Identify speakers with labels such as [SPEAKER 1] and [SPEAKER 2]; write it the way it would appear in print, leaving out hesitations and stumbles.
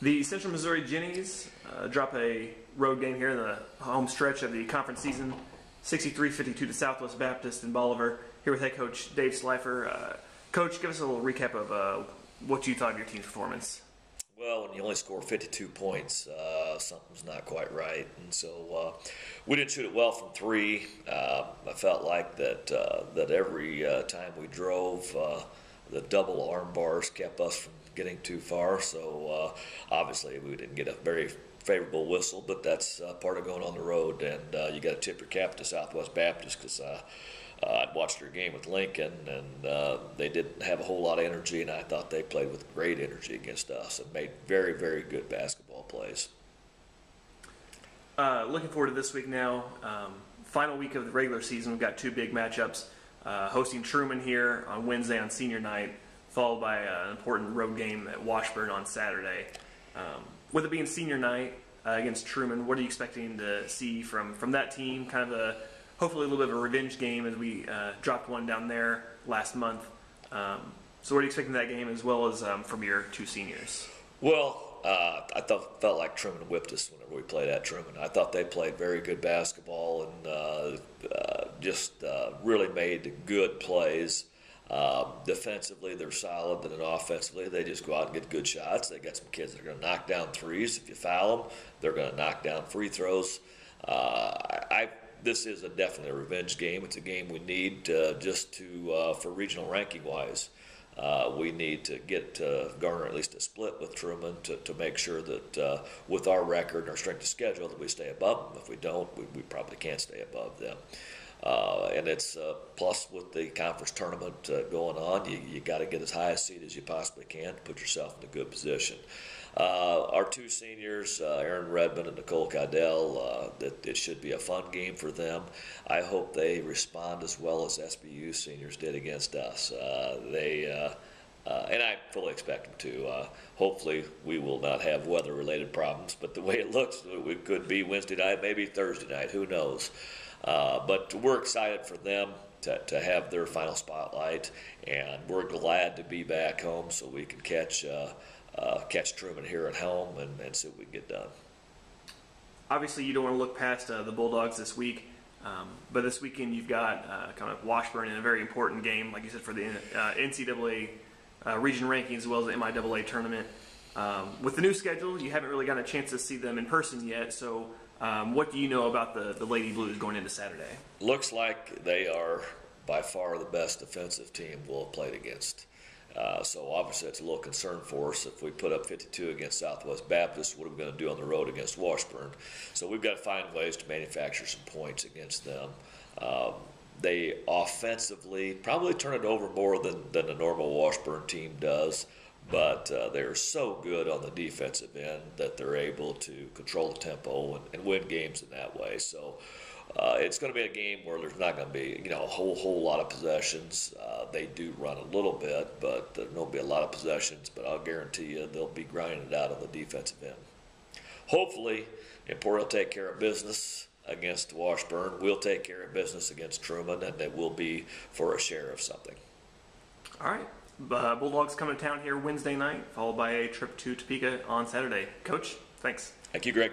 [SPEAKER 1] The Central Missouri Jennies drop a road game here in the home stretch of the conference season, 63-52 to Southwest Baptist in Bolivar. Here with head coach Dave Slifer. Coach, give us a little recap of what you thought of your team's performance.
[SPEAKER 2] Well, when you only score 52 points, something's not quite right. And so we didn't shoot it well from three. I felt like that every time we drove, the double arm bars kept us from getting too far. So obviously we didn't get a very favorable whistle, but that's part of going on the road. And you got to tip your cap to Southwest Baptist because I'd watched their game with Lincoln, and they didn't have a whole lot of energy, and I thought they played with great energy against us and made very, very good basketball plays.
[SPEAKER 1] Looking forward to this week now. Final week of the regular season, we've got two big matchups. Hosting Truman here on Wednesday on senior night, followed by an important road game at Washburn on Saturday. With it being senior night against Truman, what are you expecting to see from that team? Kind of hopefully a little bit of a revenge game, as we dropped one down there last month. So what are you expecting that game, as well as from your two seniors?
[SPEAKER 2] Well, I felt like Truman whipped us whenever we played at Truman. I thought they played very good basketball and just really made good plays. Defensively, they're solid, and then offensively, they just go out and get good shots. They got some kids that are going to knock down threes. If you foul them, they're going to knock down free throws. This is definitely a revenge game. It's a game we need for regional ranking wise. We need to garner at least a split with Truman to make sure that with our record and our strength of schedule that we stay above them. If we don't, we probably can't stay above them. And it's plus with the conference tournament going on, you got to get as high a seed as you possibly can to put yourself in a good position. Our two seniors, Aaron Redmond and Nicole Cadell, it should be a fun game for them. I hope they respond as well as SBU seniors did against us. And I fully expect them to. Hopefully we will not have weather-related problems, but the way it looks, it could be Wednesday night, maybe Thursday night, who knows. But we're excited for them to have their final spotlight, and we're glad to be back home so we can catch Truman here at home and see what we can get done. Obviously,
[SPEAKER 1] you don't want to look past the Bulldogs this week, but this weekend you've got kind of Washburn in a very important game, like you said, for the NCAA region rankings as well as the MIAA tournament. With the new schedule, you haven't really gotten a chance to see them in person yet, so what do you know about the Lady Blues going into Saturday?
[SPEAKER 2] Looks like they are by far the best defensive team we'll have played against. So obviously it's a little concern for us. If we put up 52 against Southwest Baptist, what are we going to do on the road against Washburn? So we've got to find ways to manufacture some points against them. They offensively probably turn it over more than the normal Washburn team does, but they're so good on the defensive end that they're able to control the tempo and win games in that way. So it's going to be a game where there's not going to be a whole lot of possessions. They do run a little bit, but there won't be a lot of possessions. But I'll guarantee you they'll be grinding it out on the defensive end. Hopefully, Emporia will take care of business against Washburn. We'll take care of business against Truman, and it will be for a share of something.
[SPEAKER 1] All right. Bulldogs coming to town here Wednesday night, followed by a trip to Topeka on Saturday. Coach, thanks.
[SPEAKER 2] Thank you, Greg.